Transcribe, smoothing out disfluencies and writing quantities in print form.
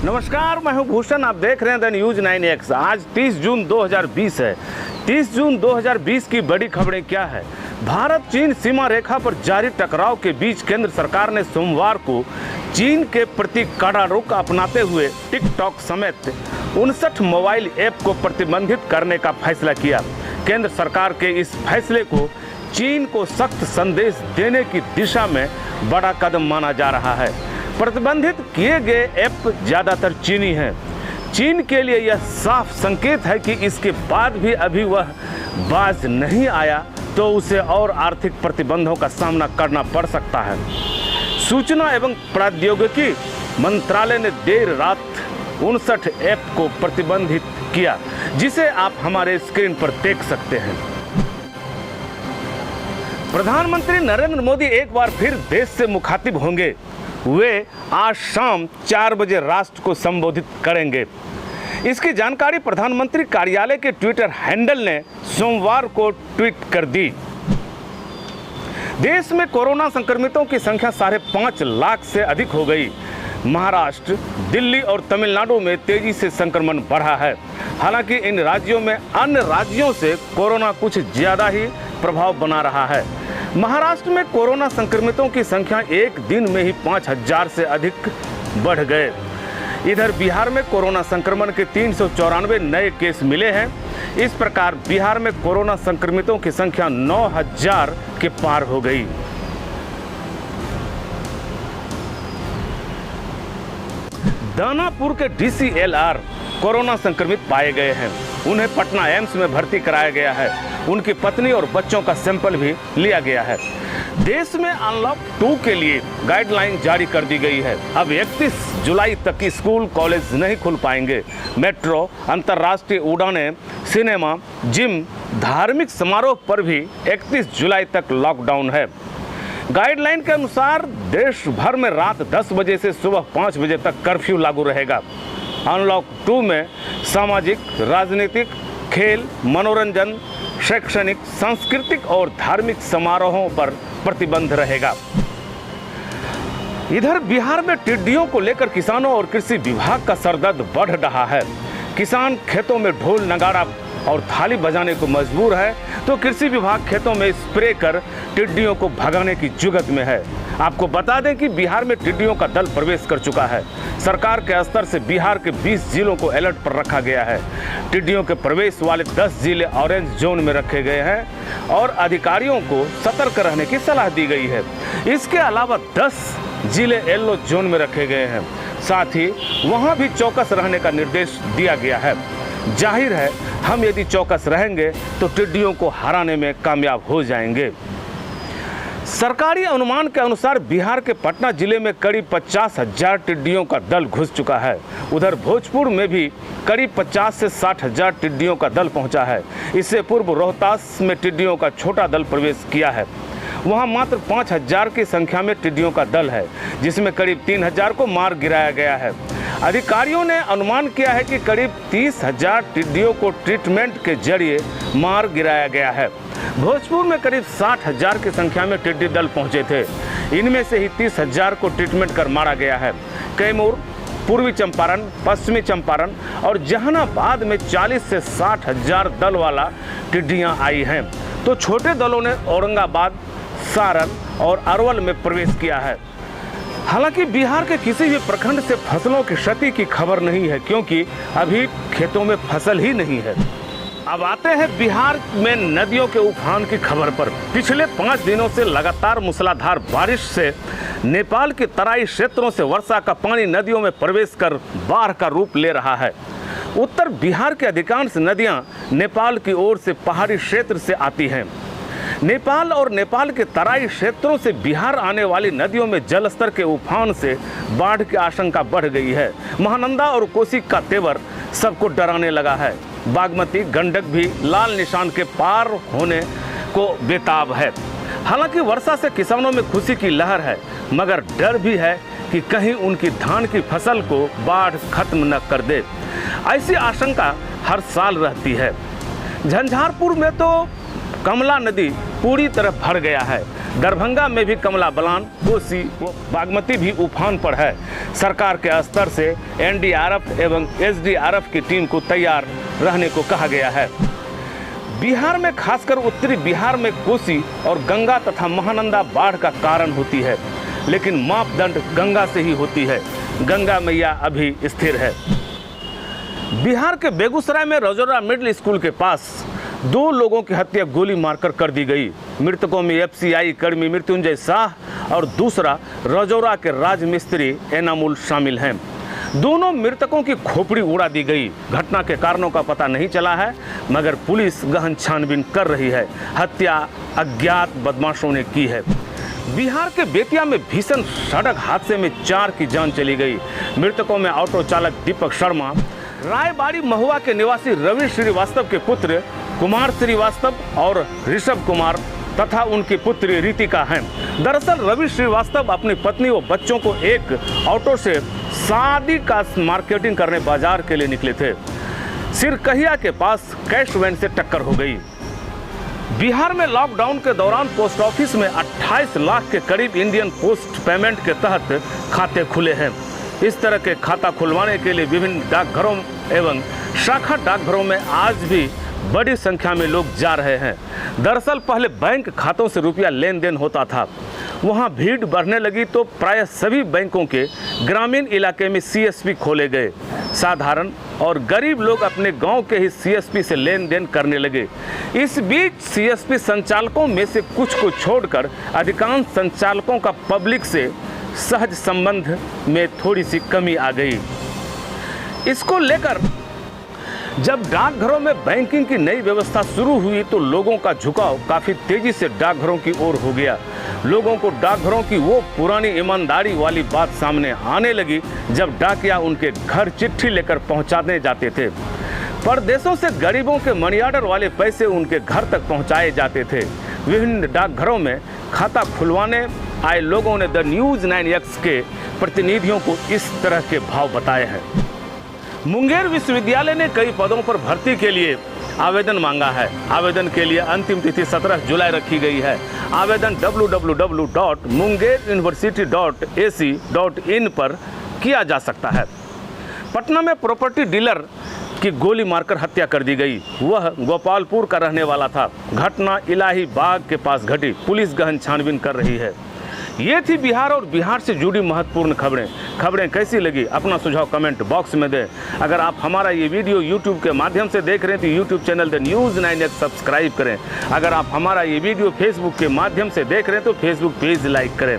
नमस्कार, मैं हूं भूषण। आप देख रहे हैं द न्यूज 9X। आज 30 जून 2020 है। 30 जून 2020 की बड़ी खबरें क्या है? भारत चीन सीमा रेखा पर जारी टकराव के बीच केंद्र सरकार ने सोमवार को चीन के प्रति कड़ा रुख अपनाते हुए टिकटॉक समेत 59 मोबाइल ऐप को प्रतिबंधित करने का फैसला किया। केंद्र सरकार के इस फैसले को चीन को सख्त संदेश देने की दिशा में बड़ा कदम माना जा रहा है। प्रतिबंधित किए गए ऐप ज़्यादातर चीनी हैं। चीन के लिए यह साफ संकेत है कि इसके बाद भी अभी वह बाज नहीं आया तो उसे और आर्थिक प्रतिबंधों का सामना करना पड़ सकता है। सूचना एवं प्रौद्योगिकी मंत्रालय ने देर रात 59 ऐप को प्रतिबंधित किया, जिसे आप हमारे स्क्रीन पर देख सकते हैं। प्रधानमंत्री नरेंद्र मोदी एक बार फिर देश से मुखातिब होंगे। वे आज शाम 4 बजे राष्ट्र को संबोधित करेंगे। इसकी जानकारी प्रधानमंत्री कार्यालय के ट्विटर हैंडल ने सोमवार को ट्वीट कर दी। देश में कोरोना संक्रमितों की संख्या 5.5 लाख से अधिक हो गई। महाराष्ट्र, दिल्ली और तमिलनाडु में तेजी से संक्रमण बढ़ा है। हालांकि इन राज्यों में अन्य राज्यों से कोरोना कुछ ज्यादा ही प्रभाव बना रहा है। महाराष्ट्र में कोरोना संक्रमितों की संख्या एक दिन में ही 5000 से अधिक बढ़ गए। इधर बिहार में कोरोना संक्रमण के 394 नए केस मिले हैं। इस प्रकार बिहार में कोरोना संक्रमितों की संख्या 9000 के पार हो गई। दानापुर के DCLR कोरोना संक्रमित पाए गए हैं। उन्हें पटना एम्स में भर्ती कराया गया है। उनकी पत्नी और बच्चों का सैंपल भी लिया गया है। देश में अनलॉक 2 के लिए गाइडलाइन जारी कर दी गई है। अब 31 जुलाई तक स्कूल कॉलेज नहीं खुल पाएंगे। मेट्रो, अंतर्राष्ट्रीय उड़ानें, सिनेमा, जिम, धार्मिक समारोह पर भी 31 जुलाई तक लॉकडाउन है। गाइडलाइन के अनुसार देश भर में रात 10 बजे से सुबह 5 बजे तक कर्फ्यू लागू रहेगा। अनलॉक 2 में सामाजिक, राजनीतिक, खेल, मनोरंजन, शैक्षणिक, सांस्कृतिक और धार्मिक समारोहों पर प्रतिबंध रहेगा। इधर बिहार में टिड्डियों को लेकर किसानों और कृषि विभाग का सरदर्द बढ़ रहा है। किसान खेतों में ढोल, नगाड़ा और थाली बजाने को मजबूर है, तो कृषि विभाग खेतों में स्प्रे कर टिड्डियों को भगाने की जुगत में है। आपको बता दें कि बिहार में टिड्डियों का दल प्रवेश कर चुका है। सरकार के स्तर से बिहार के 20 जिलों को अलर्ट पर रखा गया है। टिड्डियों के प्रवेश वाले 10 जिले ऑरेंज जोन में रखे गए हैं और अधिकारियों को सतर्क रहने की सलाह दी गई है। इसके अलावा 10 जिले येलो जोन में रखे गए हैं। साथ ही वहां भी चौकस रहने का निर्देश दिया गया है। जाहिर है, हम यदि चौकस रहेंगे तो टिड्डियों को हराने में कामयाब हो जाएंगे। सरकारी अनुमान के अनुसार बिहार के पटना जिले में करीब 50,000 टिड्डियों का दल घुस चुका है। उधर भोजपुर में भी करीब 50 से 60,000 टिड्डियों का दल पहुंचा है। इससे पूर्व रोहतास में टिड्डियों का छोटा दल प्रवेश किया है। वहां मात्र 5000 की संख्या में टिड्डियों का दल है, जिसमें करीब 3000 को मार गिराया गया है। अधिकारियों ने अनुमान किया है कि करीब 30,000 टिड्डियों को ट्रीटमेंट के जरिए मार गिराया गया है। भोजपुर में करीब 60,000 की संख्या में टिड्डी दल पहुंचे थे। इनमें से ही 30,000 को ट्रीटमेंट कर मारा गया है। कैमूर, पूर्वी चंपारण, पश्चिमी चंपारण और जहानाबाद में 40 से 60,000 दल वाला टिड्डियां आई हैं, तो छोटे दलों ने औरंगाबाद, सारण और अरवल में प्रवेश किया है। हालांकि बिहार के किसी भी प्रखंड से फसलों की क्षति की खबर नहीं है, क्योंकि अभी खेतों में फसल ही नहीं है। अब आते हैं बिहार में नदियों के उफान की खबर पर। पिछले 5 दिनों से लगातार मूसलाधार बारिश से नेपाल के तराई क्षेत्रों से वर्षा का पानी नदियों में प्रवेश कर बाढ़ का रूप ले रहा है। उत्तर बिहार के अधिकांश नदियां नेपाल की ओर से पहाड़ी क्षेत्र से आती हैं। नेपाल और नेपाल के तराई क्षेत्रों से बिहार आने वाली नदियों में जलस्तर के उफान से बाढ़ की आशंका बढ़ गई है। महानंदा और कोसी का तेवर सबको डराने लगा है। बागमती, गंडक भी लाल निशान के पार होने को बेताब है। हालांकि वर्षा से किसानों में खुशी की लहर है, मगर डर भी है कि कहीं उनकी धान की फसल को बाढ़ खत्म न कर दे। ऐसी आशंका हर साल रहती है। झंझारपुर में तो कमला नदी पूरी तरह भर गया है। दरभंगा में भी कमला बलान, कोसी व बागमती भी उफान पर है। सरकार के स्तर से एनडीआरएफ एवं एसडीआरएफ की टीम को तैयार रहने को कहा गया है। बिहार में, खासकर उत्तरी बिहार में कोसी और गंगा तथा महानंदा बाढ़ का कारण होती है, लेकिन मापदंड गंगा से ही होती है। गंगा मैया अभी स्थिर है। बिहार के बेगूसराय में रजौरा मिडिल स्कूल के पास 2 लोगों की हत्या गोली मारकर कर दी गई। मृतकों में एफसीआई कर्मी मृत्युंजय शाह और दूसरा रजौरा के राजमिस्त्री एनामुल शामिल हैं। दोनों मृतकों की खोपड़ी उड़ा दी गई। घटना के कारणों का पता नहीं चला है, मगर पुलिस गहन छानबीन कर रही है। हत्या अज्ञात बदमाशों ने की है। बिहार के बेतिया में भीषण सड़क हादसे में 4 की जान चली गई। मृतकों में ऑटो चालक दीपक शर्मा, रायबाड़ी महुआ के निवासी रवि श्रीवास्तव के पुत्र कुमार श्रीवास्तव और ऋषभ कुमार तथा उनकी पुत्री रितिका हैं। दरअसल रवि श्रीवास्तव अपनी पत्नी व बच्चों को एक ऑटो से शादी का मार्केटिंग करने बाजार के लिए निकले थे। सिरकहिया के पास कैश वैन से टक्कर हो गई। बिहार में लॉकडाउन के दौरान पोस्ट ऑफिस में 28 लाख के करीब इंडियन पोस्ट पेमेंट के तहत खाते खुले हैं। इस तरह के खाता खुलवाने के लिए विभिन्न डाकघरों एवं शाखा डाकघरों में आज भी बड़ी संख्या में लोग जा रहे हैं। दरअसल पहले बैंक खातों से रुपया लेन देन होता था, वहां भीड़ बढ़ने लगी तो प्रायः सभी बैंकों के ग्रामीण इलाके में सीएसपी खोले गए। साधारण और गरीब लोग अपने गांव के ही सीएसपी से लेन देन करने लगे। इस बीच सीएसपी संचालकों में से कुछ को छोड़कर अधिकांश संचालकों का पब्लिक से सहज संबंध में थोड़ी सी कमी आ गई। इसको लेकर जब डाकघरों में बैंकिंग की नई व्यवस्था शुरू हुई तो लोगों का झुकाव काफ़ी तेजी से डाकघरों की ओर हो गया। लोगों को डाकघरों की वो पुरानी ईमानदारी वाली बात सामने आने लगी जब डाकिया उनके घर चिट्ठी लेकर पहुंचाने जाते थे। परदेशों से गरीबों के मनी ऑर्डर वाले पैसे उनके घर तक पहुंचाए जाते थे। विभिन्न डाकघरों में खाता खुलवाने आए लोगों ने द न्यूज़ 9X के प्रतिनिधियों को इस तरह के भाव बताए हैं। मुंगेर विश्वविद्यालय ने कई पदों पर भर्ती के लिए आवेदन मांगा है। आवेदन के लिए अंतिम तिथि 17 जुलाई रखी गई है। आवेदन www.mungeruniversity.ac.in पर किया जा सकता है। पटना में प्रॉपर्टी डीलर की गोली मारकर हत्या कर दी गई। वह गोपालपुर का रहने वाला था। घटना इलाही बाग के पास घटी। पुलिस गहन छानबीन कर रही है। ये थी बिहार और बिहार से जुड़ी महत्वपूर्ण खबरें कैसी लगी अपना सुझाव कमेंट बॉक्स में दें। अगर आप हमारा ये वीडियो यूट्यूब के माध्यम से देख रहे हैं तो YouTube channel the news 9X subscribe करें। अगर आप हमारा ये वीडियो फेसबुक के माध्यम से देख रहे हैं तो फेसबुक पेज लाइक करें।